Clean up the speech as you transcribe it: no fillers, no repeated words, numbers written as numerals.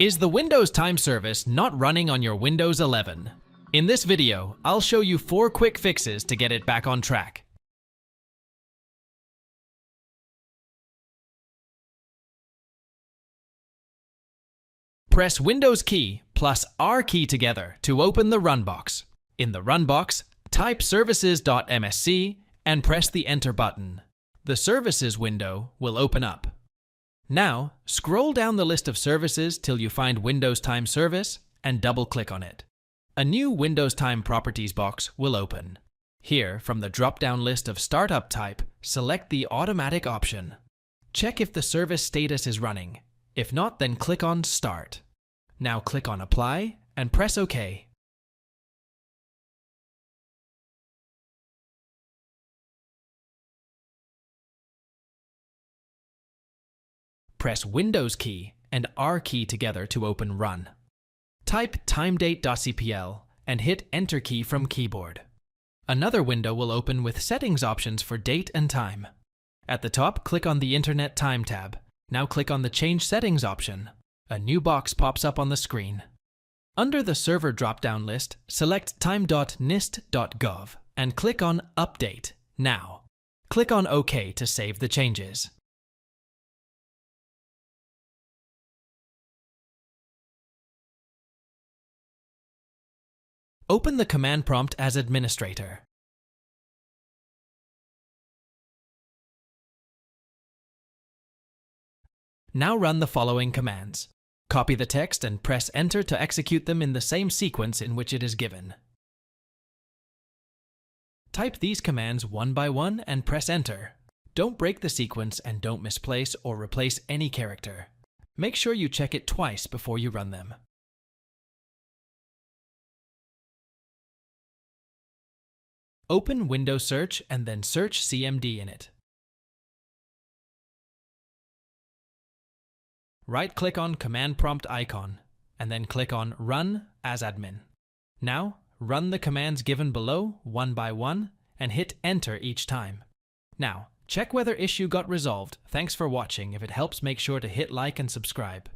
Is the Windows Time Service not running on your Windows 11? In this video, I'll show you 4 quick fixes to get it back on track. Press Windows key plus R key together to open the Run box. In the Run box, type services.msc and press the Enter button. The Services window will open up. Now, scroll down the list of services till you find Windows Time Service and double-click on it. A new Windows Time Properties box will open. Here, from the drop-down list of Startup type, select the Automatic option. Check if the service status is running. If not, then click on Start. Now click on Apply and press OK. Press Windows key and R key together to open Run. Type timedate.cpl and hit Enter key from keyboard. Another window will open with settings options for date and time. At the top, click on the Internet Time tab. Now click on the Change Settings option. A new box pops up on the screen. Under the Server drop-down list, select time.nist.gov and click on Update Now. Click on OK to save the changes. Open the command prompt as administrator. Now run the following commands. Copy the text and press Enter to execute them in the same sequence in which it is given. Type these commands one by one and press Enter. Don't break the sequence and don't misplace or replace any character. Make sure you check it twice before you run them. Open Windows Search and then search CMD in it. Right-click on Command Prompt icon, and then click on Run as admin. Now, run the commands given below one by one, and hit Enter each time. Now, check whether issue got resolved. Thanks for watching. If it helps, make sure to hit like and subscribe.